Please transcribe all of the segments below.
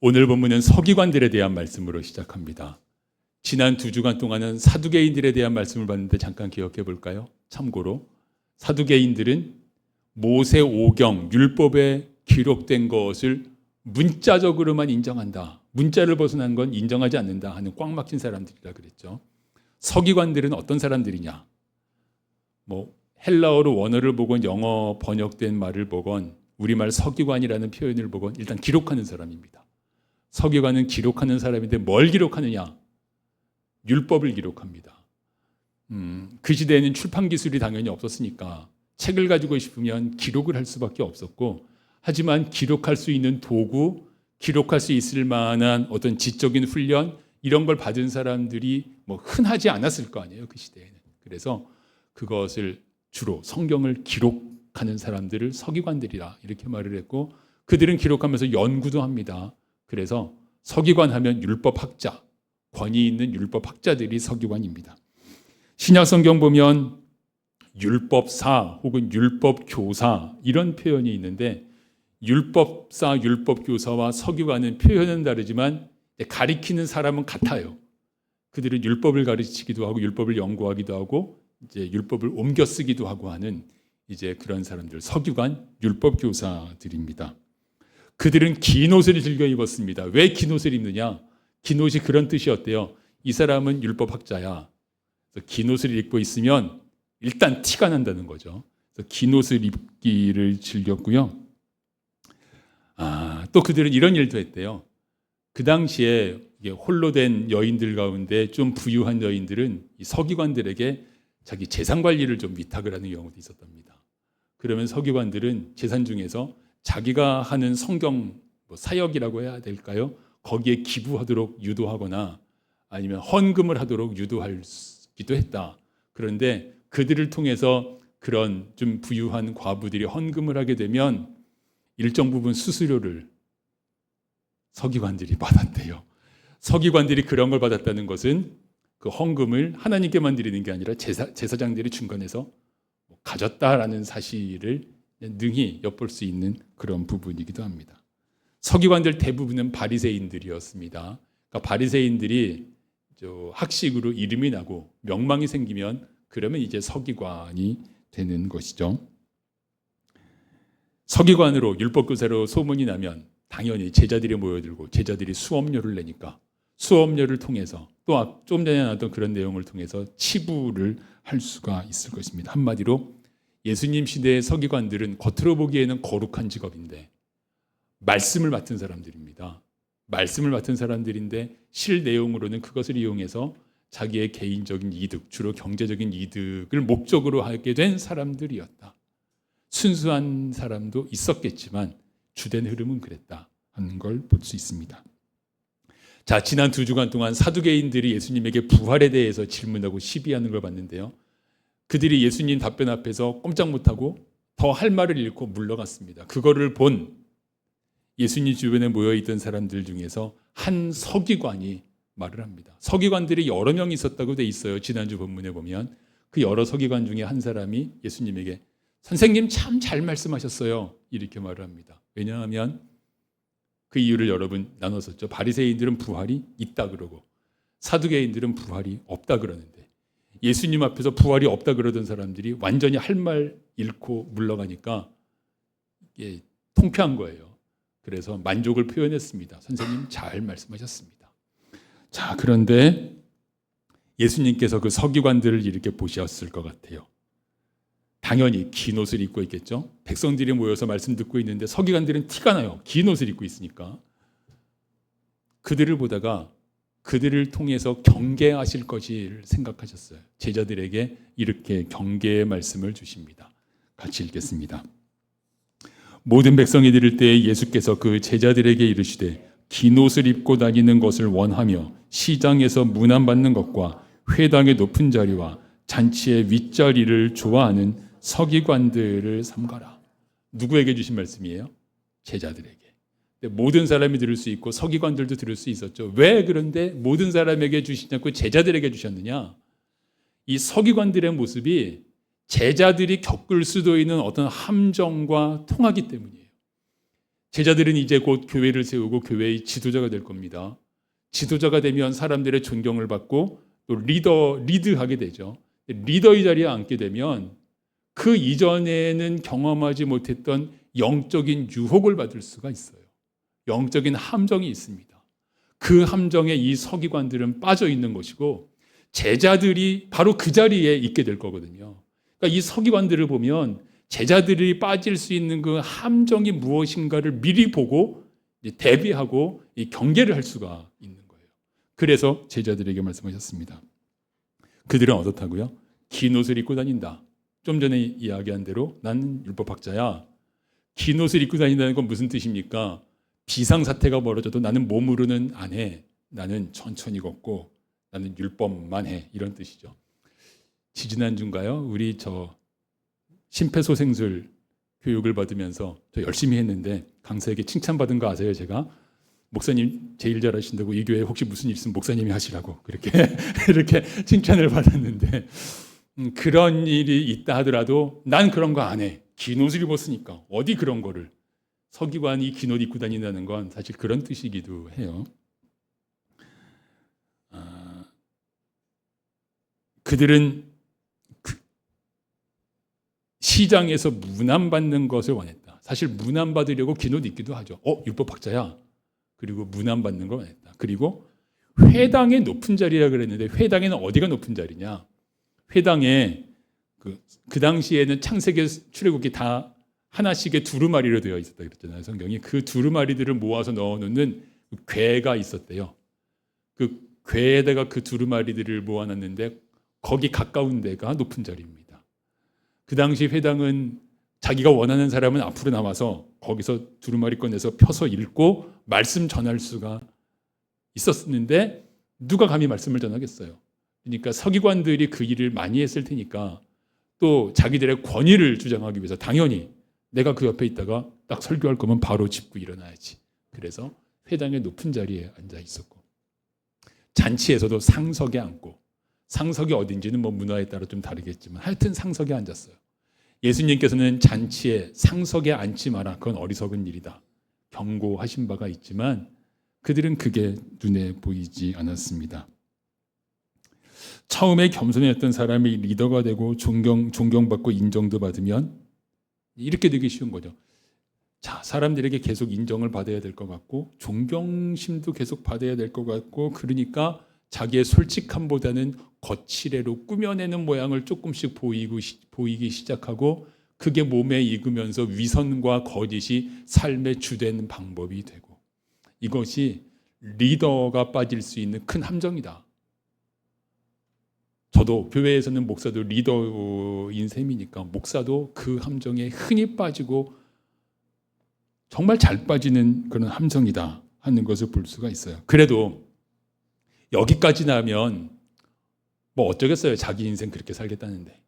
오늘 본문은 서기관들에 대한 말씀으로 시작합니다. 지난 2주간 동안은 사두개인들에 대한 말씀을 봤는데 잠깐 기억해 볼까요? 참고로 사두개인들은 모세 오경 율법에 기록된 것을 문자적으로만 인정한다. 문자를 벗어난 건 인정하지 않는다 하는 꽉 막힌 사람들이라 그랬죠. 서기관들은 어떤 사람들이냐? 헬라어로 원어를 보건 영어 번역된 말을 보건 우리말 서기관이라는 표현을 보건 일단 기록하는 사람입니다. 서기관은 기록하는 사람인데 뭘 기록하느냐? 율법을 기록합니다. 그 시대에는 출판 기술이 당연히 없었으니까 책을 가지고 싶으면 기록을 할 수밖에 없었고, 하지만 기록할 수 있는 도구, 기록할 수 있을 만한 어떤 지적인 훈련 이런 걸 받은 사람들이 흔하지 않았을 거 아니에요, 그 시대에는. 그래서 그것을 주로 성경을 기록하는 사람들을 서기관들이라 이렇게 말을 했고, 그들은 기록하면서 연구도 합니다. 그래서 서기관 하면 율법학자, 권위 있는 율법학자들이 서기관입니다. 신약 성경 보면 율법사 혹은 율법교사 이런 표현이 있는데, 율법사, 율법교사와 서기관은 표현은 다르지만 가리키는 사람은 같아요. 그들은 율법을 가르치기도 하고 율법을 연구하기도 하고 이제 율법을 옮겨 쓰기도 하고 하는 이제 그런 사람들, 서기관, 율법교사들입니다. 그들은 긴 옷을 즐겨 입었습니다. 왜 긴 옷을 입느냐? 긴 옷이 그런 뜻이었대요. 이 사람은 율법학자야. 긴 옷을 입고 있으면 일단 티가 난다는 거죠. 긴 옷을 입기를 즐겼고요. 또 그들은 이런 일도 했대요. 그 당시에 홀로 된 여인들 가운데 좀 부유한 여인들은 이 서기관들에게 자기 재산 관리를 좀 위탁을 하는 경우도 있었답니다. 그러면 서기관들은 재산 중에서 자기가 하는 성경 사역이라고 해야 될까요? 거기에 기부하도록 유도하거나 아니면 헌금을 하도록 유도하기도 했다. 그런데 그들을 통해서 그런 좀 부유한 과부들이 헌금을 하게 되면 일정 부분 수수료를 서기관들이 받았대요. 서기관들이 그런 걸 받았다는 것은 그 헌금을 하나님께만 드리는 게 아니라 제사장들이 중간에서 가졌다라는 사실을 능히 엿볼 수 있는 그런 부분이기도 합니다. 서기관들 대부분은 바리새인들이었습니다. 그러니까 바리새인들이 학식으로 이름이 나고 명망이 생기면 그러면 이제 서기관이 되는 것이죠. 서기관으로 율법교사로 소문이 나면 당연히 제자들이 모여들고 제자들이 수업료를 내니까 수업료를 통해서 또 좀 전에 나왔던 그런 내용을 통해서 치부를 할 수가 있을 것입니다. 한마디로 예수님 시대의 서기관들은 겉으로 보기에는 거룩한 직업인데 말씀을 맡은 사람들입니다. 말씀을 맡은 사람들인데 실 내용으로는 그것을 이용해서 자기의 개인적인 이득, 주로 경제적인 이득을 목적으로 하게 된 사람들이었다. 순수한 사람도 있었겠지만 주된 흐름은 그랬다 하는 걸 볼 수 있습니다. 자, 지난 2주간 동안 사두개인들이 예수님에게 부활에 대해서 질문하고 시비하는 걸 봤는데요. 그들이 예수님 답변 앞에서 꼼짝 못하고 더 할 말을 잃고 물러갔습니다. 그거를 본 예수님 주변에 모여있던 사람들 중에서 한 서기관이 말을 합니다. 서기관들이 여러 명 있었다고 돼 있어요. 지난주 본문에 보면 그 여러 서기관 중에 한 사람이 예수님에게 선생님 참 잘 말씀하셨어요. 이렇게 말을 합니다. 왜냐하면 그 이유를 여러분 나눴었죠. 바리새인들은 부활이 있다 그러고 사두개인들은 부활이 없다 그러는데 예수님 앞에서 부활이 없다 그러던 사람들이 완전히 할 말 잃고 물러가니까 이게 통쾌한 거예요. 그래서 만족을 표현했습니다. 선생님 잘 말씀하셨습니다. 자, 그런데 예수님께서 그 서기관들을 이렇게 보셨을 것 같아요. 당연히 긴 옷을 입고 있겠죠. 백성들이 모여서 말씀 듣고 있는데 서기관들은 티가 나요. 긴 옷을 입고 있으니까. 그들을 보다가 그들을 통해서 경계하실 것을 생각하셨어요. 제자들에게 이렇게 경계의 말씀을 주십니다. 같이 읽겠습니다. 모든 백성이 들을 때에 예수께서 그 제자들에게 이르시되 긴 옷을 입고 다니는 것을 원하며 시장에서 문안받는 것과 회당의 높은 자리와 잔치의 윗자리를 좋아하는 서기관들을 삼가라. 누구에게 주신 말씀이에요? 제자들에게. 모든 사람이 들을 수 있고 서기관들도 들을 수 있었죠. 왜 그런데 모든 사람에게 주시지 않고 제자들에게 주셨느냐? 이 서기관들의 모습이 제자들이 겪을 수도 있는 어떤 함정과 통하기 때문이에요. 제자들은 이제 곧 교회를 세우고 교회의 지도자가 될 겁니다. 지도자가 되면 사람들의 존경을 받고 또 리드하게 되죠. 리더의 자리에 앉게 되면 그 이전에는 경험하지 못했던 영적인 유혹을 받을 수가 있어요. 영적인 함정이 있습니다. 그 함정에 이 서기관들은 빠져 있는 것이고 제자들이 바로 그 자리에 있게 될 거거든요. 그러니까 이 서기관들을 보면 제자들이 빠질 수 있는 그 함정이 무엇인가를 미리 보고 대비하고 경계를 할 수가 있는 거예요. 그래서 제자들에게 말씀하셨습니다. 그들은 어떻다고요? 긴 옷을 입고 다닌다. 좀 전에 이야기한 대로 나는 율법학자야. 긴 옷을 입고 다닌다는 건 무슨 뜻입니까? 비상사태가 벌어져도 나는 몸으로는 안 해. 나는 천천히 걷고 나는 율법만 해. 이런 뜻이죠. 지지난주인가요? 우리 심폐소생술 교육을 받으면서 저 열심히 했는데 강사에게 칭찬받은 거 아세요? 제가 목사님 제일 잘하신다고 이 교회에 혹시 무슨 일 있으면 목사님이 하시라고 그렇게 이렇게 칭찬을 받았는데 그런 일이 있다 하더라도 난 그런 거 안 해. 긴 옷을 입었으니까 어디 그런 거를. 서기관이 긴 옷 입고 다닌다는 건 사실 그런 뜻이기도 해요. 그들은 시장에서 문안받는 것을 원했다. 사실 문안받으려고 긴 옷 입기도 하죠. 율법학자야. 그리고 문안받는 걸 원했다. 그리고 회당의 높은 자리라 그랬는데 회당에는 어디가 높은 자리냐? 회당에 그 당시에는 창세기 출애굽기 다 하나씩의 두루마리로 되어 있었다 그랬잖아요. 성경이 그 두루마리들을 모아서 넣어놓는 궤가 있었대요. 그 궤에다가 그 두루마리들을 모아놨는데 거기 가까운 데가 높은 자리입니다. 그 당시 회당은 자기가 원하는 사람은 앞으로 나와서 거기서 두루마리 꺼내서 펴서 읽고 말씀 전할 수가 있었는데 누가 감히 말씀을 전하겠어요. 그러니까 서기관들이 그 일을 많이 했을 테니까 또 자기들의 권위를 주장하기 위해서 당연히 내가 그 옆에 있다가 딱 설교할 거면 바로 짚고 일어나야지. 그래서 회당의 높은 자리에 앉아 있었고 잔치에서도 상석에 앉고 상석이 어딘지는 문화에 따라 좀 다르겠지만 하여튼 상석에 앉았어요. 예수님께서는 잔치에 상석에 앉지 마라. 그건 어리석은 일이다. 경고하신 바가 있지만 그들은 그게 눈에 보이지 않았습니다. 처음에 겸손했던 사람이 리더가 되고 존경받고 인정도 받으면 이렇게 되기 쉬운 거죠. 자, 사람들에게 계속 인정을 받아야 될 것 같고 존경심도 계속 받아야 될 것 같고 그러니까 자기의 솔직함보다는 거칠애로 꾸며내는 모양을 조금씩 보이기 시작하고 그게 몸에 익으면서 위선과 거짓이 삶의 주된 방법이 되고 이것이 리더가 빠질 수 있는 큰 함정이다. 저도 교회에서는 목사도 리더인 셈이니까 목사도 그 함정에 흔히 빠지고 정말 잘 빠지는 그런 함정이다 하는 것을 볼 수가 있어요. 그래도 여기까지 나면 어쩌겠어요. 자기 인생 그렇게 살겠다는데.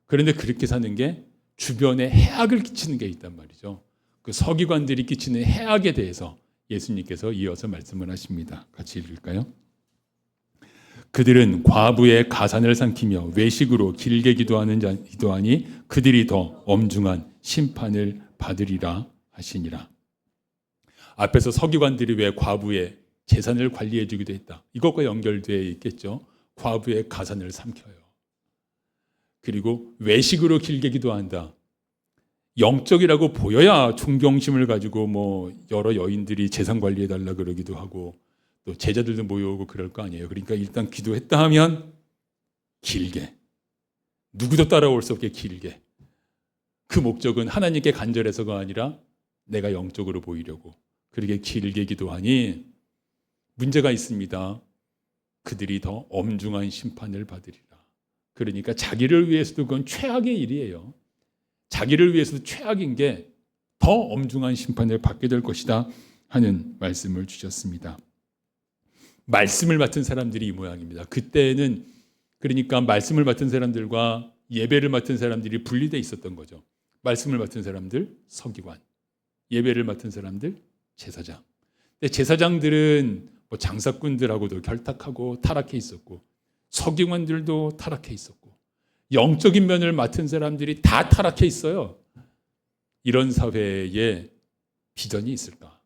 그런데 그렇게 사는 게 주변에 해악을 끼치는 게 있단 말이죠. 그 서기관들이 끼치는 해악에 대해서 예수님께서 이어서 말씀을 하십니다. 같이 읽을까요? 그들은 과부의 가산을 삼키며 외식으로 길게 기도하니 그들이 더 엄중한 심판을 받으리라 하시니라. 앞에서 서기관들이 왜 과부의 재산을 관리해 주기도 했다. 이것과 연결되어 있겠죠. 과부의 가산을 삼켜요. 그리고 외식으로 길게 기도한다. 영적이라고 보여야 존경심을 가지고 여러 여인들이 재산 관리해 달라 그러기도 하고 또 제자들도 모여오고 그럴 거 아니에요. 그러니까 일단 기도했다 하면 길게 누구도 따라올 수 없게 길게 그 목적은 하나님께 간절해서가 아니라 내가 영적으로 보이려고 그렇게 길게 기도하니 문제가 있습니다. 그들이 더 엄중한 심판을 받으리라. 그러니까 자기를 위해서도 그건 최악의 일이에요. 자기를 위해서도 최악인 게 더 엄중한 심판을 받게 될 것이다 하는 말씀을 주셨습니다. 말씀을 맡은 사람들이 이 모양입니다. 그때는 그러니까 말씀을 맡은 사람들과 예배를 맡은 사람들이 분리되어 있었던 거죠. 말씀을 맡은 사람들 서기관, 예배를 맡은 사람들 제사장. 근데 제사장들은 장사꾼들하고도 결탁하고 타락해 있었고 서기관들도 타락해 있었고 영적인 면을 맡은 사람들이 다 타락해 있어요. 이런 사회에 비전이 있을까?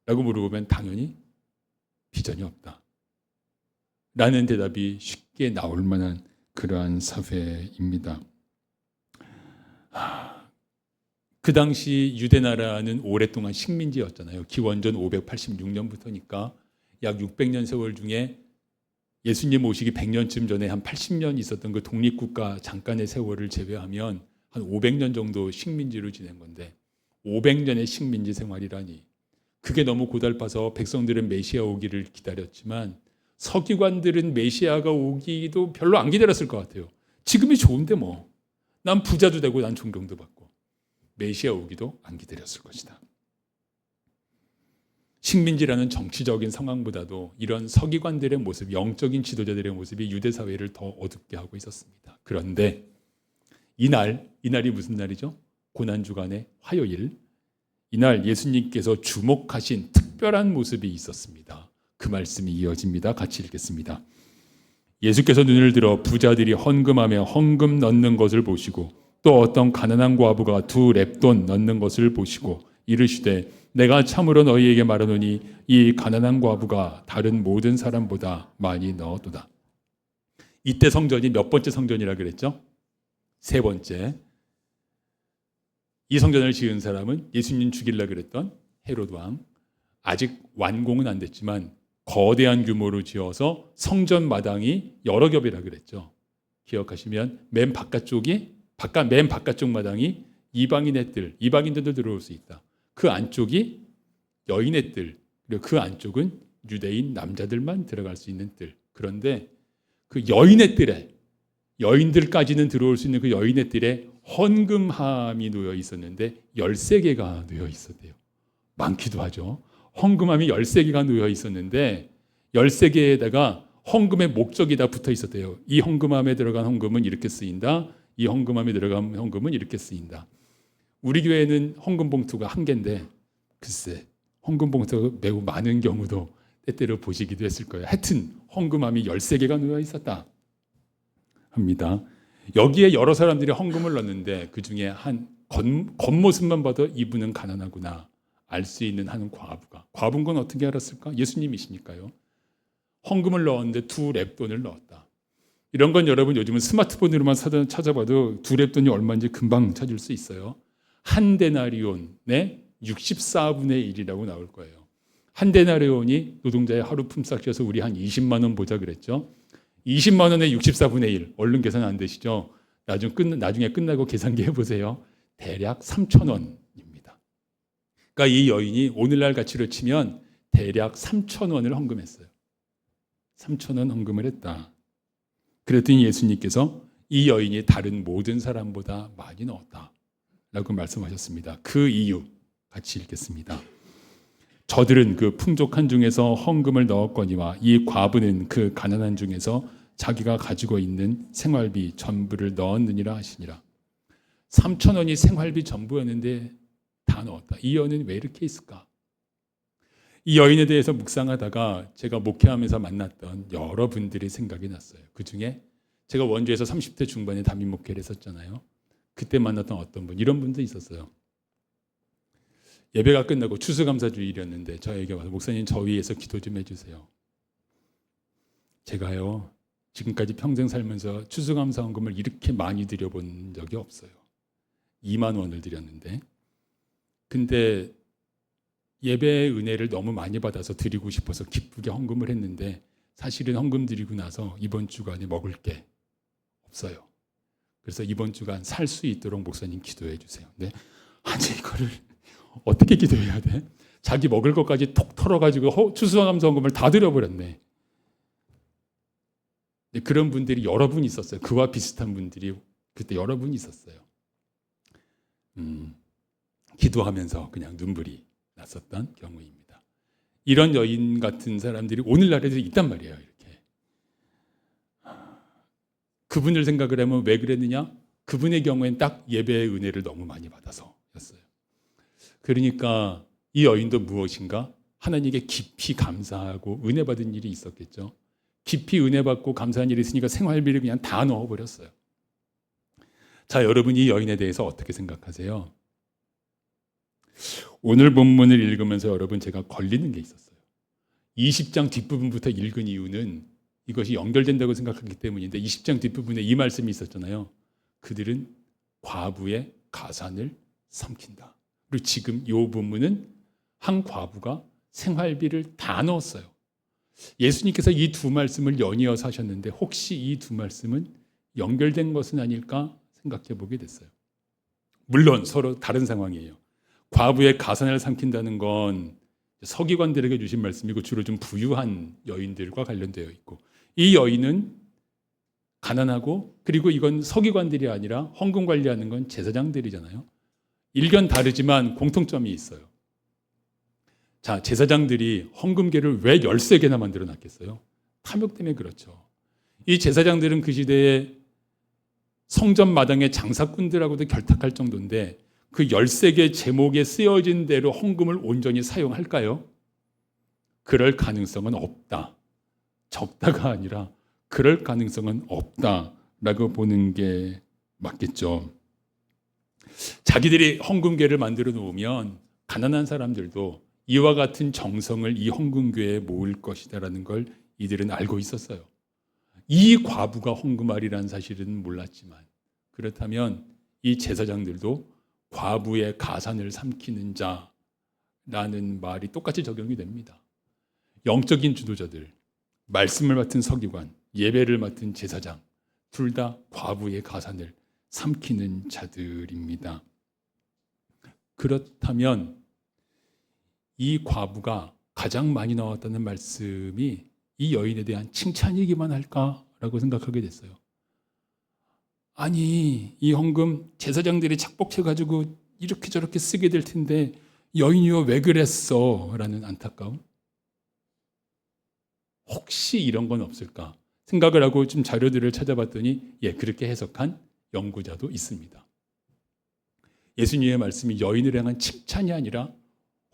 라고 물어보면 당연히 비전이 없다. 라는 대답이 쉽게 나올 만한 그러한 사회입니다. 그 당시 유대나라는 오랫동안 식민지였잖아요. 기원전 586년부터니까 약 600년 세월 중에 예수님 오시기 100년쯤 전에 한 80년 있었던 그 독립국가 잠깐의 세월을 제외하면 한 500년 정도 식민지로 지낸 건데 500년의 식민지 생활이라니 그게 너무 고달파서 백성들은 메시아 오기를 기다렸지만 서기관들은 메시아가 오기도 별로 안 기다렸을 것 같아요. 지금이 좋은데 뭐. 난 부자도 되고 난 존경도 받고. 메시아 오기도 안 기다렸을 것이다. 식민지라는 정치적인 상황보다도 이런 서기관들의 모습, 영적인 지도자들의 모습이 유대 사회를 더 어둡게 하고 있었습니다. 그런데 이날이 무슨 날이죠? 고난주간의 화요일. 이날 예수님께서 주목하신 특별한 모습이 있었습니다. 그 말씀이 이어집니다. 같이 읽겠습니다. 예수께서 눈을 들어 부자들이 헌금하며 헌금 넣는 것을 보시고 또 어떤 가난한 과부가 2렙돈 넣는 것을 보시고 이르시되 내가 참으로 너희에게 말하노니 이 가난한 과부가 다른 모든 사람보다 많이 넣었도다. 이때 성전이 몇 번째 성전이라 그랬죠? 3번째. 이 성전을 지은 사람은 예수님 죽이려고 그랬던 헤롯 왕. 아직 완공은 안 됐지만 거대한 규모로 지어서 성전 마당이 여러 겹이라 그랬죠. 기억하시면 맨 바깥쪽 마당이 이방인들도 들어올 수 있다. 그 안쪽이 여인의 뜰, 그리고 그 안쪽은 유대인 남자들만 들어갈 수 있는 뜰. 그런데 그 여인의 뜰에 여인들까지는 들어올 수 있는 그 여인의 뜰에 헌금함이 놓여 있었는데 13개가 놓여 있었대요. 많기도 하죠. 헌금함이 13개가 놓여 있었는데 13개에다가 헌금의 목적이 다 붙어 있었대요. 이 헌금함에 들어간 헌금은 이렇게 쓰인다. 이 헌금함에 들어간 헌금은 이렇게 쓰인다. 우리 교회는 헌금 봉투가 1개인데 글쎄 헌금 봉투가 매우 많은 경우도 때때로 보시기도 했을 거예요. 하여튼 헌금함이 13개가 놓여 있었다 합니다. 여기에 여러 사람들이 헌금을 넣는데 그 중에 한 겉모습만 봐도 이분은 가난하구나 알 수 있는 한 과부인 건 어떻게 알았을까? 예수님이시니까요. 헌금을 넣었는데 2렙돈을 넣었다. 이런 건 여러분 요즘은 스마트폰으로만 찾아봐도 2렙돈이 얼마인지 금방 찾을 수 있어요. 한 데나리온의 64분의 1이라고 나올 거예요. 한 데나리온이 노동자의 하루 품삯이어서 우리 한 20만 원 보자 그랬죠. 20만 원의 64분의 1. 얼른 계산 안 되시죠? 나중에 끝나고 계산기 해보세요. 대략 3,000원입니다. 그러니까 이 여인이 오늘날 가치로 치면 대략 3,000원을 헌금했어요. 3,000원 헌금을 했다. 그랬더니 예수님께서 이 여인이 다른 모든 사람보다 많이 넣었다 라고 말씀하셨습니다. 그 이유 같이 읽겠습니다. 저들은 그 풍족한 중에서 헌금을 넣었거니와 이 과부는 그 가난한 중에서 자기가 가지고 있는 생활비 전부를 넣었느니라 하시니라. 3,000원이 생활비 전부였는데 다 넣었다. 이 여인은 왜 이렇게 있을까? 이 여인에 대해서 묵상하다가 제가 목회하면서 만났던 여러분들이 생각이 났어요. 그중에 제가 원주에서 30대 중반에 담임 목회를 했었잖아요. 그때 만났던 어떤 분, 이런 분도 있었어요. 예배가 끝나고 추수감사주일이었는데 저에게 와서 목사님 저 위해서 기도 좀 해주세요. 제가요 지금까지 평생 살면서 추수감사 헌금을 이렇게 많이 드려본 적이 없어요. 2만 원을 드렸는데 근데 예배의 은혜를 너무 많이 받아서 드리고 싶어서 기쁘게 헌금을 했는데 사실은 헌금 드리고 나서 이번 주간에 먹을 게 없어요. 그래서 이번 주간 살 수 있도록 목사님 기도해 주세요. 네. 아니 이거를 어떻게 기도해야 돼? 자기 먹을 것까지 톡 털어가지고 추수감사 헌금을 다 드려버렸네. 그런 분들이 여러 분 있었어요. 그와 비슷한 분들이 그때 여러 분 있었어요. 기도하면서 그냥 눈물이 났었던 경우입니다. 이런 여인 같은 사람들이 오늘날에도 있단 말이에요. 이렇게 그분을 생각을 하면 왜 그랬느냐? 그분의 경우엔 딱 예배의 은혜를 너무 많이 받아서였어요. 그러니까 이 여인도 무엇인가? 하나님께 깊이 감사하고 은혜 받은 일이 있었겠죠. 깊이 은혜 받고 감사한 일이 있으니까 생활비를 그냥 다 넣어버렸어요. 자, 여러분 이 여인에 대해서 어떻게 생각하세요? 오늘 본문을 읽으면서 여러분 제가 걸리는 게 있었어요. 20장 뒷부분부터 읽은 이유는 이것이 연결된다고 생각하기 때문인데 20장 뒷부분에 이 말씀이 있었잖아요. 그들은 과부의 가산을 삼킨다. 그리고 지금 이 본문은 한 과부가 생활비를 다 넣었어요. 예수님께서 이 두 말씀을 연이어서 하셨는데 혹시 이 두 말씀은 연결된 것은 아닐까 생각해 보게 됐어요. 물론 서로 다른 상황이에요. 과부의 가산을 삼킨다는 건 서기관들에게 주신 말씀이고 주로 좀 부유한 여인들과 관련되어 있고, 이 여인은 가난하고, 그리고 이건 서기관들이 아니라 헌금 관리하는 건 제사장들이잖아요. 일견 다르지만 공통점이 있어요. 자, 제사장들이 헌금계를 왜 13개나 만들어 놨겠어요? 탐욕 때문에 그렇죠. 이 제사장들은 그 시대에 성전 마당의 장사꾼들하고도 결탁할 정도인데 그 13개 제목에 쓰여진 대로 헌금을 온전히 사용할까요? 그럴 가능성은 없다. 적다가 아니라 그럴 가능성은 없다라고 보는 게 맞겠죠. 자기들이 헌금궤를 만들어 놓으면 가난한 사람들도 이와 같은 정성을 이 헌금궤에 모을 것이다라는 걸 이들은 알고 있었어요. 이 과부가 헌금하리라는 사실은 몰랐지만, 그렇다면 이 제사장들도 과부의 가산을 삼키는 자라는 말이 똑같이 적용이 됩니다. 영적인 지도자들, 말씀을 맡은 서기관, 예배를 맡은 제사장, 둘 다 과부의 가산을 삼키는 자들입니다. 그렇다면 이 과부가 가장 많이 나왔다는 말씀이 이 여인에 대한 칭찬이기만 할까라고 생각하게 됐어요. 아니, 이 헌금 제사장들이 착복해가지고 이렇게 저렇게 쓰게 될 텐데 여인이여 왜 그랬어? 라는 안타까움. 혹시 이런 건 없을까 생각을 하고 좀 자료들을 찾아봤더니 그렇게 해석한 연구자도 있습니다. 예수님의 말씀이 여인을 향한 칭찬이 아니라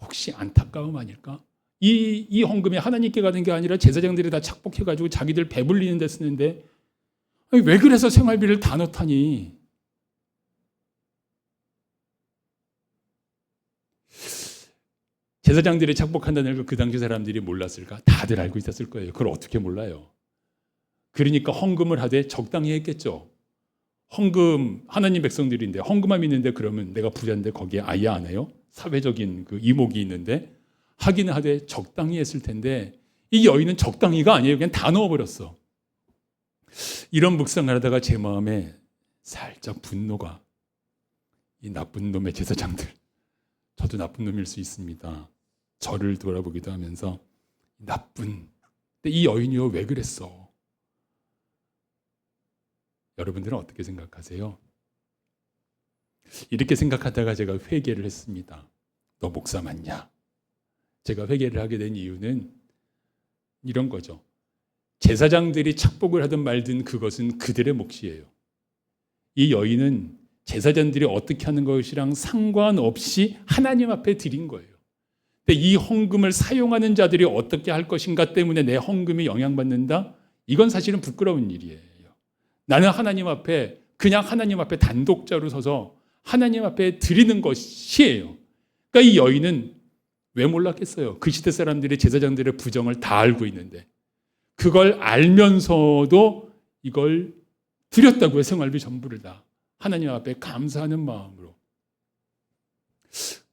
혹시 안타까움 아닐까? 이 헌금이 하나님께 가는 게 아니라 제사장들이 다 착복해가지고 자기들 배불리는 데 쓰는데 왜 그래서 생활비를 다 넣다니? 제사장들이 착복한다는 걸 그 당시 사람들이 몰랐을까? 다들 알고 있었을 거예요. 그걸 어떻게 몰라요? 그러니까 헌금을 하되 적당히 했겠죠. 헌금, 하나님 백성들인데 헌금함이 있는데 그러면 내가 부자인데 거기에 아예 안 해요? 사회적인 그 이목이 있는데 하기는 하되 적당히 했을 텐데 이 여인은 적당히가 아니에요. 그냥 다 넣어버렸어. 이런 묵상을 하다가 제 마음에 살짝 분노가, 이 나쁜 놈의 제사장들, 저도 나쁜 놈일 수 있습니다. 저를 돌아보기도 하면서 나쁜, 근데 이 여인이요 왜 그랬어? 여러분들은 어떻게 생각하세요? 이렇게 생각하다가 제가 회개를 했습니다. 너 목사 맞냐? 제가 회개를 하게 된 이유는 이런 거죠. 제사장들이 착복을 하든 말든 그것은 그들의 몫이에요. 이 여인은 제사장들이 어떻게 하는 것이랑 상관없이 하나님 앞에 드린 거예요. 근데 이 헌금을 사용하는 자들이 어떻게 할 것인가 때문에 내 헌금이 영향받는다? 이건 사실은 부끄러운 일이에요. 나는 하나님 앞에, 그냥 하나님 앞에 단독자로 서서 하나님 앞에 드리는 것이에요. 그러니까 이 여인은 왜 몰랐겠어요? 그 시대 사람들이 제사장들의 부정을 다 알고 있는데 그걸 알면서도 이걸 드렸다고요. 생활비 전부를 다 하나님 앞에 감사하는 마음으로.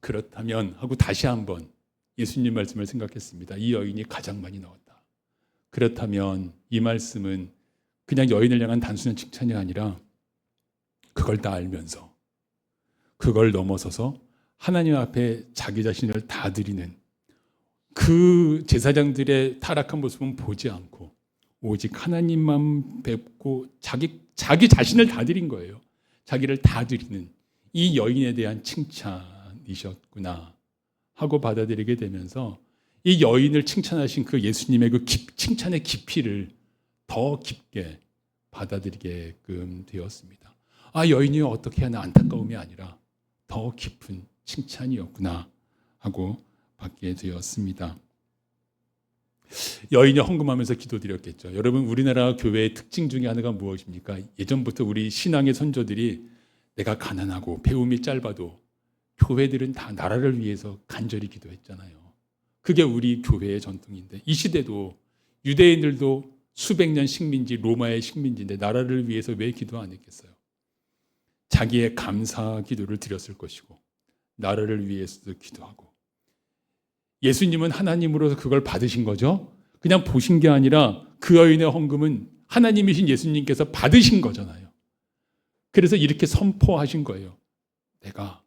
그렇다면 하고 다시 한번 예수님 말씀을 생각했습니다. 이 여인이 가장 많이 넣었다. 그렇다면 이 말씀은 그냥 여인을 향한 단순한 칭찬이 아니라 그걸 다 알면서 그걸 넘어서서 하나님 앞에 자기 자신을 다 드리는 그 제사장들의 타락한 모습은 보지 않고 오직 하나님만 뵙고 자기 자신을 다 드린 거예요. 자기를 다 드리는 이 여인에 대한 칭찬이셨구나 하고 받아들이게 되면서 이 여인을 칭찬하신 그 예수님의 그 칭찬의 깊이를 더 깊게 받아들이게끔 되었습니다. 아, 여인이 어떻게 하나 안타까움이 아니라 더 깊은 칭찬이었구나 하고 받게 되었습니다. 여인이 헌금하면서 기도드렸겠죠. 여러분, 우리나라 교회의 특징 중에 하나가 무엇입니까? 예전부터 우리 신앙의 선조들이 내가 가난하고 배움이 짧아도 교회들은 다 나라를 위해서 간절히 기도했잖아요. 그게 우리 교회의 전통인데 이 시대도 유대인들도 수백 년 식민지 로마의 식민지인데 나라를 위해서 왜 기도 안 했겠어요? 자기의 감사 기도를 드렸을 것이고 나라를 위해서도 기도하고 예수님은 하나님으로서 그걸 받으신 거죠. 그냥 보신 게 아니라 그 여인의 헌금은 하나님이신 예수님께서 받으신 거잖아요. 그래서 이렇게 선포하신 거예요. 내가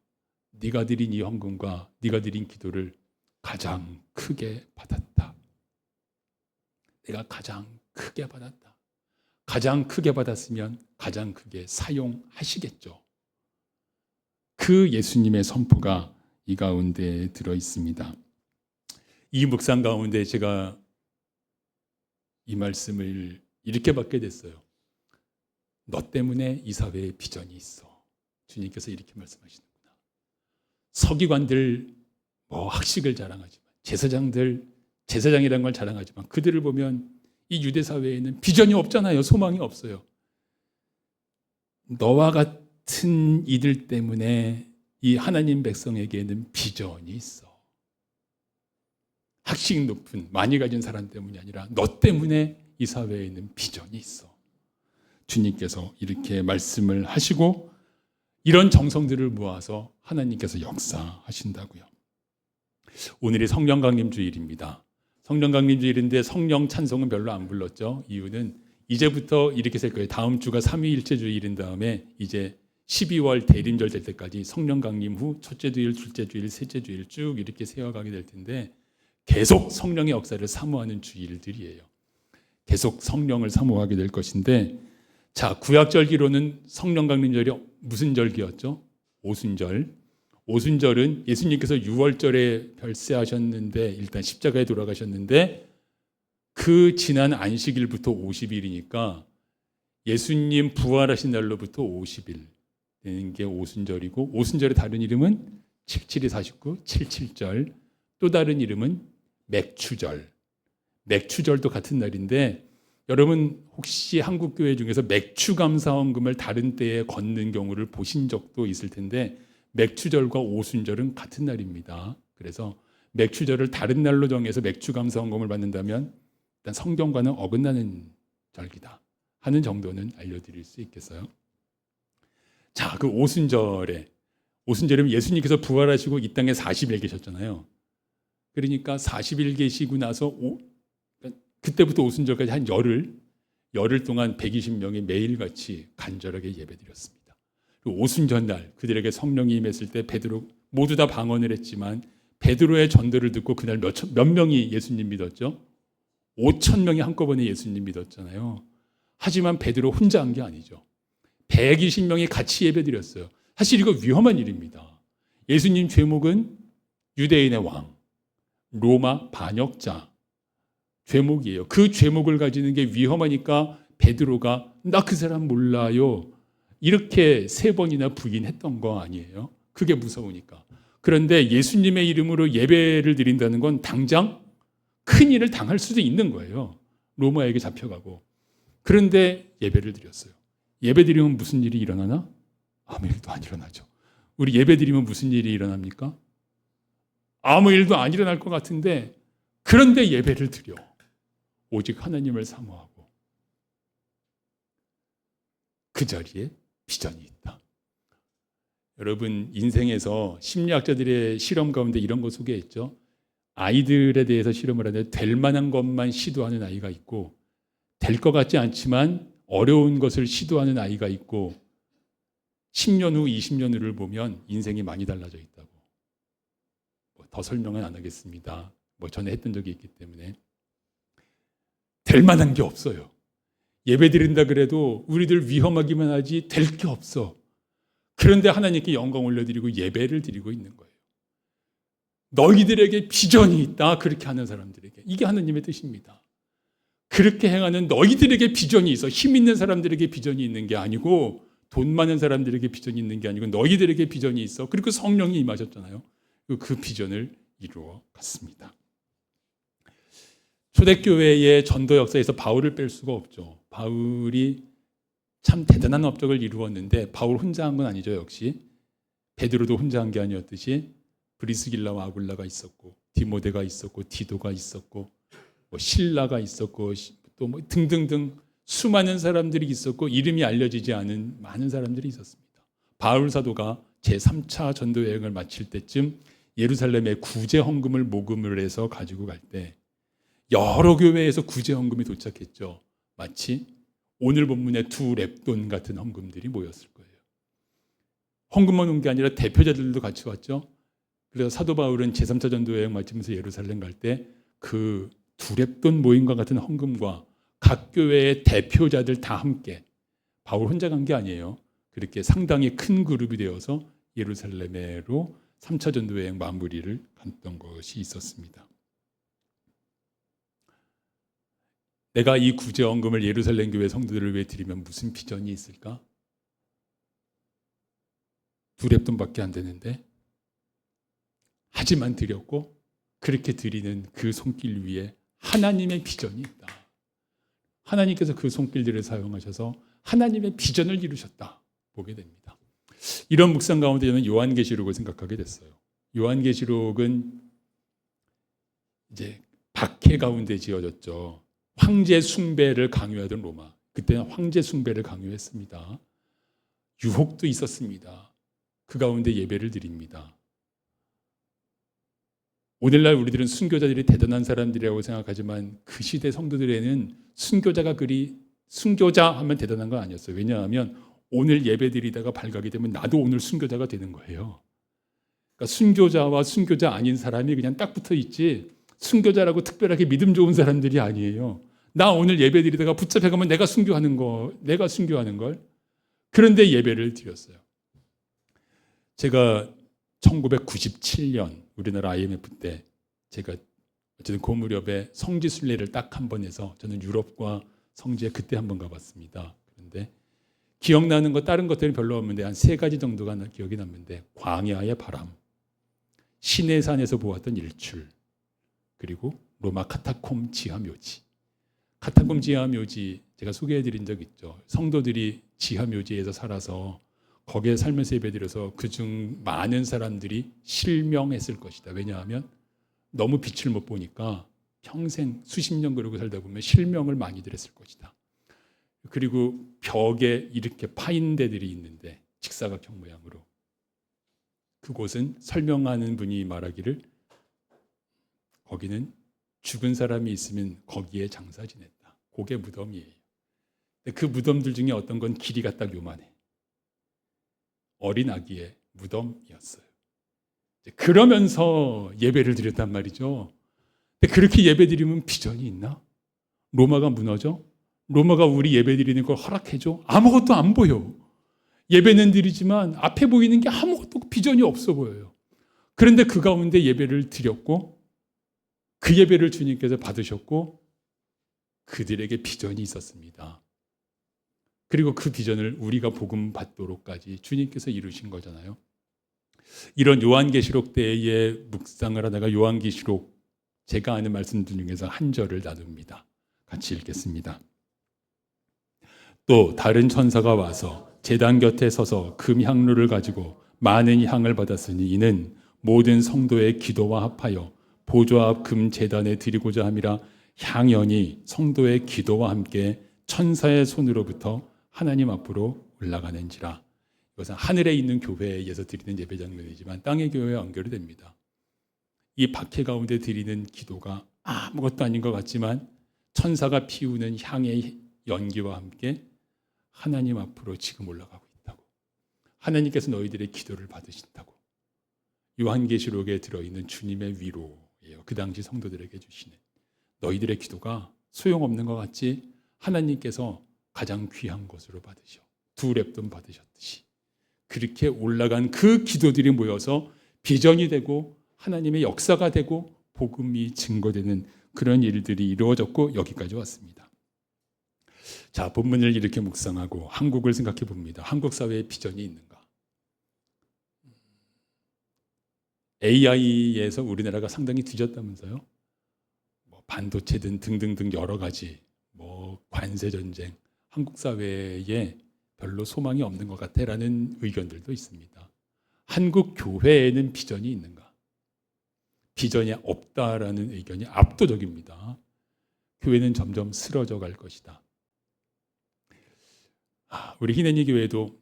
네가 드린 이 헌금과 네가 드린 기도를 가장 크게 받았다. 내가 가장 크게 받았다. 가장 크게 받았으면 가장 크게 사용하시겠죠. 그 예수님의 선포가 이 가운데 들어 있습니다. 이 묵상 가운데 제가 이 말씀을 이렇게 받게 됐어요. 너 때문에 이 사회에 비전이 있어. 주님께서 이렇게 말씀하시는구나. 서기관들 학식을 자랑하지만 제사장이라는 걸 자랑하지만 그들을 보면 이 유대 사회에는 비전이 없잖아요. 소망이 없어요. 너와 같은 이들 때문에 이 하나님 백성에게는 비전이 있어. 학식 높은 많이 가진 사람 때문이 아니라 너 때문에 이 사회에는 비전이 있어. 주님께서 이렇게 말씀을 하시고 이런 정성들을 모아서 하나님께서 역사하신다고요. 오늘이 성령 강림 주일입니다. 성령 강림 주일인데 성령 찬송은 별로 안 불렀죠. 이유는 이제부터 이렇게 될 거예요. 다음 주가 삼위일체 주일인 다음에 이제 12월 대림절 될 때까지 성령 강림 후 첫째 주일, 둘째 주일, 셋째 주일 쭉 이렇게 세워가게 될 텐데 계속 성령의 역사를 사모하는 주일들이에요. 계속 성령을 사모하게 될 것인데 자, 구약절기로는 성령 강림절이 무슨 절기였죠? 오순절. 오순절은 예수님께서 6월절에 별세하셨는데 일단 십자가에 돌아가셨는데 그 지난 안식일부터 50일이니까 예수님 부활하신 날로부터 50일 되는 게 오순절이고 오순절의 다른 이름은 77이 49, 77절 또 다른 이름은 맥추절. 맥추절도 같은 날인데 여러분 혹시 한국교회 중에서 맥추감사헌금을 다른 때에 걷는 경우를 보신 적도 있을 텐데 맥추절과 오순절은 같은 날입니다. 그래서 맥추절을 다른 날로 정해서 맥추감사헌금을 받는다면 일단 성경과는 어긋나는 절기다 하는 정도는 알려드릴 수 있겠어요. 자, 그 오순절이면 예수님께서 부활하시고 이 땅에 40일 계셨잖아요. 그러니까 40일 계시고 나서 그때부터 오순절까지 한 열흘 동안 120명이 매일같이 간절하게 예배드렸습니다. 그리고 오순절 날 그들에게 성령이 임했을 때 베드로 모두 다 방언을 했지만 베드로의 전도를 듣고 그날 몇 명이 예수님 믿었죠? 5,000명이 한꺼번에 예수님 믿었잖아요. 하지만 베드로 혼자 한 게 아니죠. 120명이 같이 예배드렸어요. 사실 이거 위험한 일입니다. 예수님 죄목은 유대인의 왕, 로마 반역자 죄목이에요. 그 죄목을 가지는 게 위험하니까 베드로가 나 그 사람 몰라요. 이렇게 3번이나 부인했던 거 아니에요? 그게 무서우니까. 그런데 예수님의 이름으로 예배를 드린다는 건 당장 큰 일을 당할 수도 있는 거예요. 로마에게 잡혀가고. 그런데 예배를 드렸어요. 예배 드리면 무슨 일이 일어나나? 아무 일도 안 일어나죠. 우리 예배 드리면 무슨 일이 일어납니까? 아무 일도 안 일어날 것 같은데 그런데 예배를 드려. 오직 하나님을 사모하고 그 자리에 비전이 있다. 여러분 인생에서 심리학자들의 실험 가운데 이런 거 소개했죠. 아이들에 대해서 실험을 하는데 될 만한 것만 시도하는 아이가 있고 될 것 같지 않지만 어려운 것을 시도하는 아이가 있고 10년 후, 20년 후를 보면 인생이 많이 달라져 있다고. 더 설명은 안 하겠습니다. 전에 했던 적이 있기 때문에. 될 만한 게 없어요. 예배 드린다 그래도 우리들 위험하기만 하지 될 게 없어. 그런데 하나님께 영광 올려드리고 예배를 드리고 있는 거예요. 너희들에게 비전이 있다. 그렇게 하는 사람들에게. 이게 하나님의 뜻입니다. 그렇게 행하는 너희들에게 비전이 있어. 힘 있는 사람들에게 비전이 있는 게 아니고 돈 많은 사람들에게 비전이 있는 게 아니고 너희들에게 비전이 있어. 그리고 성령이 임하셨잖아요. 그 비전을 이루어 갔습니다. 초대교회의 전도 역사에서 바울을 뺄 수가 없죠. 바울이 참 대단한 업적을 이루었는데 바울 혼자 한 건 아니죠. 역시 베드로도 혼자 한 게 아니었듯이 브리스길라와 아굴라가 있었고 디모데가 있었고 디도가 있었고 뭐 실라가 있었고 또 뭐 등등등 수많은 사람들이 있었고 이름이 알려지지 않은 많은 사람들이 있었습니다. 바울 사도가 제3차 전도 여행을 마칠 때쯤 예루살렘에 구제 헌금을 모금을 해서 가지고 갈 때 여러 교회에서 구제 헌금이 도착했죠. 마치 오늘 본문의 두 렙돈 같은 헌금들이 모였을 거예요. 헌금만 온 게 아니라 대표자들도 같이 왔죠. 그래서 사도 바울은 제3차 전도 여행 마치면서 예루살렘 갈 때 그 두 렙돈 모임과 같은 헌금과 각 교회의 대표자들 다 함께, 바울 혼자 간 게 아니에요. 그렇게 상당히 큰 그룹이 되어서 예루살렘으로 3차 전도 여행 마무리를 갔던 것이 있었습니다. 내가 이 구제 헌금을 예루살렘 교회 성도들을 위해 드리면 무슨 비전이 있을까? 두 렙돈밖에 안 되는데 하지만 드렸고, 그렇게 드리는 그 손길 위에 하나님의 비전이 있다. 하나님께서 그 손길들을 사용하셔서 하나님의 비전을 이루셨다 보게 됩니다. 이런 묵상 가운데 저는 요한계시록을 생각하게 됐어요. 요한계시록은 이제 박해 가운데 지어졌죠. 황제 숭배를 강요하던 로마, 그때는 황제 숭배를 강요했습니다. 유혹도 있었습니다. 그 가운데 예배를 드립니다. 오늘날 우리들은 순교자들이 대단한 사람들이라고 생각하지만 그 시대 성도들에는 순교자 하면 대단한 건 아니었어요. 왜냐하면 오늘 예배 드리다가 발각이 되면 나도 오늘 순교자가 되는 거예요. 그러니까 순교자와 순교자 아닌 사람이 그냥 딱 붙어 있지, 순교자라고 특별하게 믿음 좋은 사람들이 아니에요. 나 오늘 예배 드리다가 붙잡혀가면 내가 순교하는 걸. 그런데 예배를 드렸어요. 제가 1997년 우리나라 IMF 때 제가 어쨌든 그 무렵에 성지 순례를 딱 한 번 해서 저는 유럽과 성지에 그때 한 번 가봤습니다. 그런데 기억나는 거 다른 것들은 별로 없는데 한 3가지 정도가 기억이 남는데, 광야의 바람, 시내산에서 보았던 일출, 그리고 로마 카타콤 지하묘지. 카타콤 지하묘지 제가 소개해드린 적 있죠. 성도들이 지하묘지에서 살아서 거기에 살면서 예배드려서 그중 많은 사람들이 실명했을 것이다. 왜냐하면 너무 빛을 못 보니까 평생 수십 년 그러고 살다 보면 실명을 많이들 했을 것이다. 그리고 벽에 이렇게 파인 데들이 있는데 직사각형 모양으로, 그곳은 설명하는 분이 말하기를 거기는 죽은 사람이 있으면 거기에 장사 지냈다. 그게 무덤이에요. 그 무덤들 중에 어떤 건 길이가 딱 요만해. 어린 아기의 무덤이었어요. 그러면서 예배를 드렸단 말이죠. 근데 그렇게 예배 드리면 비전이 있나? 로마가 무너져? 로마가 우리 예배 드리는 걸 허락해줘? 아무것도 안 보여. 예배는 드리지만 앞에 보이는 게 아무것도 비전이 없어 보여요. 그런데 그 가운데 예배를 드렸고, 그 예배를 주님께서 받으셨고, 그들에게 비전이 있었습니다. 그리고 그 비전을 우리가 복음 받도록까지 주님께서 이루신 거잖아요. 이런 요한계시록 때의 묵상을 하다가 요한계시록 제가 아는 말씀들 중에서 한 절을 나눕니다. 같이 읽겠습니다. 또 다른 천사가 와서 제단 곁에 서서 금 향로를 가지고 많은 향을 받았으니 이는 모든 성도의 기도와 합하여 보좌 앞 금 제단에 드리고자 함이라. 향연이 성도의 기도와 함께 천사의 손으로부터 하나님 앞으로 올라가는지라. 이것은 하늘에 있는 교회에서 드리는 예배 장면이지만 땅의 교회와 연결이 됩니다. 이 박해 가운데 드리는 기도가 아무것도 아닌 것 같지만 천사가 피우는 향의 연기와 함께 하나님 앞으로 지금 올라가고 있다고. 하나님께서 너희들의 기도를 받으신다고. 요한계시록에 들어있는 주님의 위로예요. 그 당시 성도들에게 주시는. 너희들의 기도가 소용없는 것 같지? 하나님께서 가장 귀한 것으로 받으셔. 두 렙돈 받으셨듯이. 그렇게 올라간 그 기도들이 모여서 비전이 되고 하나님의 역사가 되고 복음이 증거되는 그런 일들이 이루어졌고 여기까지 왔습니다. 자, 본문을 이렇게 묵상하고 한국을 생각해 봅니다. 한국 사회에 비전이 있는가? AI에서 우리나라가 상당히 뒤졌다면서요? 뭐 반도체든 등등등 여러 가지, 뭐 관세 전쟁, 한국 사회에 별로 소망이 없는 것 같아라는 의견들도 있습니다. 한국 교회에는 비전이 있는가? 비전이 없다라는 의견이 압도적입니다. 교회는 점점 쓰러져 갈 것이다. 우리 희내니 교회도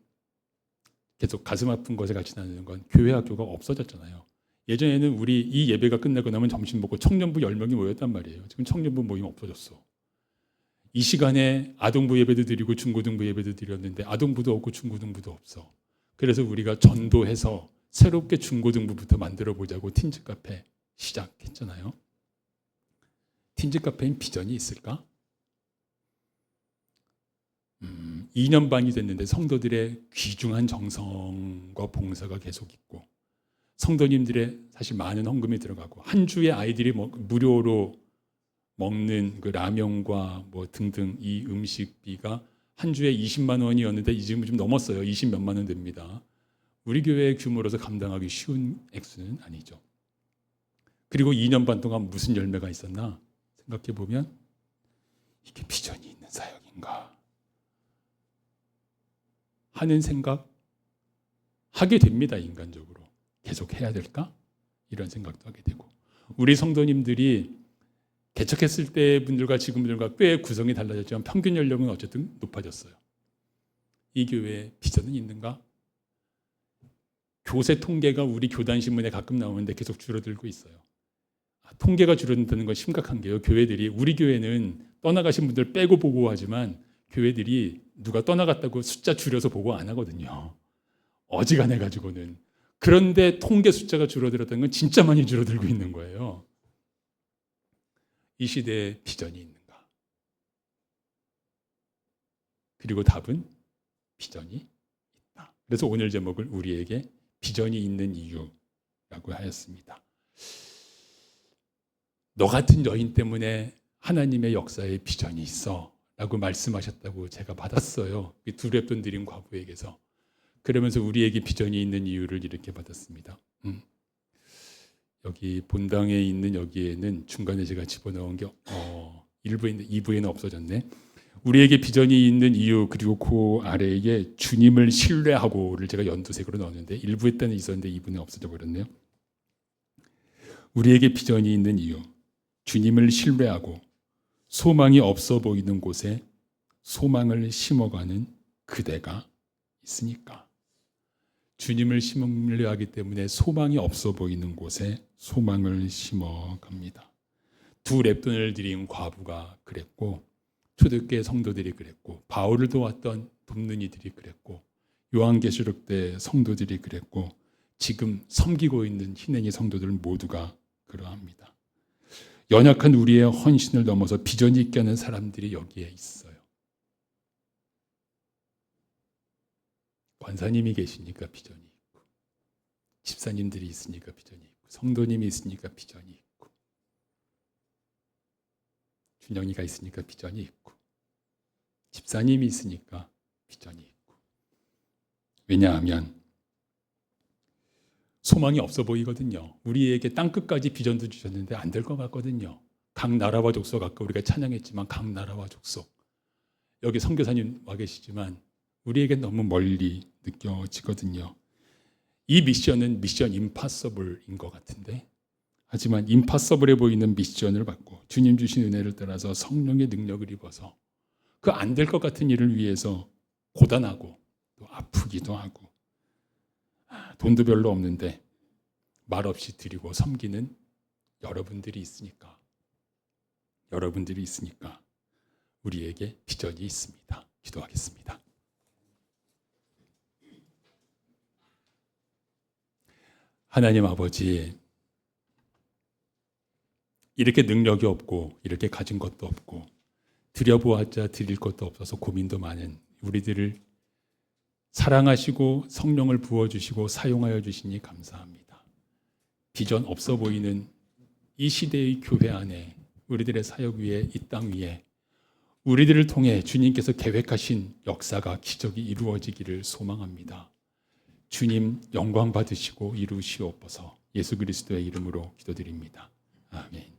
계속 가슴 아픈 것에 같이 나누는 건 교회 학교가 없어졌잖아요. 예전에는 우리 이 예배가 끝나고 나면 점심 먹고 청년부 10명이 모였단 말이에요. 지금 청년부 모임 없어졌어. 이 시간에 아동부 예배도 드리고 중고등부 예배도 드렸는데 아동부도 없고 중고등부도 없어. 그래서 우리가 전도해서 새롭게 중고등부부터 만들어 보자고 틴즈 카페 시작했잖아요. 틴즈 카페엔 비전이 있을까? 2년 반이 됐는데 성도들의 귀중한 정성과 봉사가 계속 있고 성도님들의 사실 많은 헌금이 들어가고 한 주에 아이들이 무료로 먹는 그 라면과 뭐 등등 이 음식비가 한 주에 20만 원이었는데 지금 좀 넘었어요. 20 몇만 원 됩니다. 우리 교회의 규모로서 감당하기 쉬운 액수는 아니죠. 그리고 2년 반 동안 무슨 열매가 있었나 생각해 보면 이게 비전이 있는 사역인가 하는 생각 하게 됩니다. 인간적으로. 계속 해야 될까? 이런 생각도 하게 되고 우리 성도님들이 개척했을 때 분들과 지금 분들과 꽤 구성이 달라졌지만 평균 연령은 어쨌든 높아졌어요. 이 교회에 비전은 있는가? 교세 통계가 우리 교단 신문에 가끔 나오는데 계속 줄어들고 있어요. 통계가 줄어든다는 건 심각한 게요. 교회들이 우리 교회는 떠나가신 분들 빼고 보고하지만 교회들이 누가 떠나갔다고 숫자 줄여서 보고 안 하거든요. 어지간해 가지고는. 그런데 통계 숫자가 줄어들었다는 건 진짜 많이 줄어들고 있는 거예요. 이 시대에 비전이 있는가? 그리고 답은 비전이 있다. 그래서 오늘 제목을 우리에게 비전이 있는 이유라고 하였습니다. 너 같은 여인 때문에 하나님의 역사에 비전이 있어 라고 말씀하셨다고 제가 받았어요. 두 랩돈 드린 과부에게서. 그러면서 우리에게 비전이 있는 이유를 이렇게 받았습니다. 여기 본당에 있는 여기에는 중간에 제가 집어넣은 게 2부에는 없어졌네. 우리에게 비전이 있는 이유 그리고 그 아래에 주님을 신뢰하고를 제가 연두색으로 넣었는데 1부에 때는 있었는데 2부는 없어져 버렸네요. 우리에게 비전이 있는 이유 주님을 신뢰하고 소망이 없어 보이는 곳에 소망을 심어가는 그대가 있으니까. 주님을 신뢰하기 때문에 소망이 없어 보이는 곳에 소망을 심어갑니다. 두 랩돈을 드린 과부가 그랬고 초대교회 성도들이 그랬고 바울을 도왔던 돕는 이들이 그랬고 요한계시록 때 성도들이 그랬고 지금 섬기고 있는 희내니 성도들 모두가 그러합니다. 연약한 우리의 헌신을 넘어서 비전이 있게 하는 사람들이 여기에 있어요. 권사님이 계시니까 비전이 있고 집사님들이 있으니까 비전이 있고 성도님이 있으니까 비전이 있고 준영이가 있으니까 비전이 있고 집사님이 있으니까 비전이 있고 왜냐하면 소망이 없어 보이거든요. 우리에게 땅끝까지 비전도 주셨는데 안 될 것 같거든요. 각 나라와 족속 아까 우리가 찬양했지만 각 나라와 족속 여기 선교사님 와 계시지만 우리에게 너무 멀리 느껴지거든요. 이 미션은 미션 임파서블인 것 같은데 하지만 임파서블해 보이는 미션을 받고 주님 주신 은혜를 따라서 성령의 능력을 입어서 그 안 될 것 같은 일을 위해서 고단하고 또 아프기도 하고 돈도 별로 없는데 말없이 드리고 섬기는 여러분들이 있으니까 우리에게 비전이 있습니다. 기도하겠습니다. 하나님 아버지, 이렇게 능력이 없고 이렇게 가진 것도 없고 드려보았자 드릴 것도 없어서 고민도 많은 우리들을 사랑하시고 성령을 부어주시고 사용하여 주시니 감사합니다. 비전 없어 보이는 이 시대의 교회 안에 우리들의 사역 위에 이 땅 위에 우리들을 통해 주님께서 계획하신 역사가 기적이 이루어지기를 소망합니다. 주님 영광 받으시고 이루시옵소서. 예수 그리스도의 이름으로 기도드립니다. 아멘.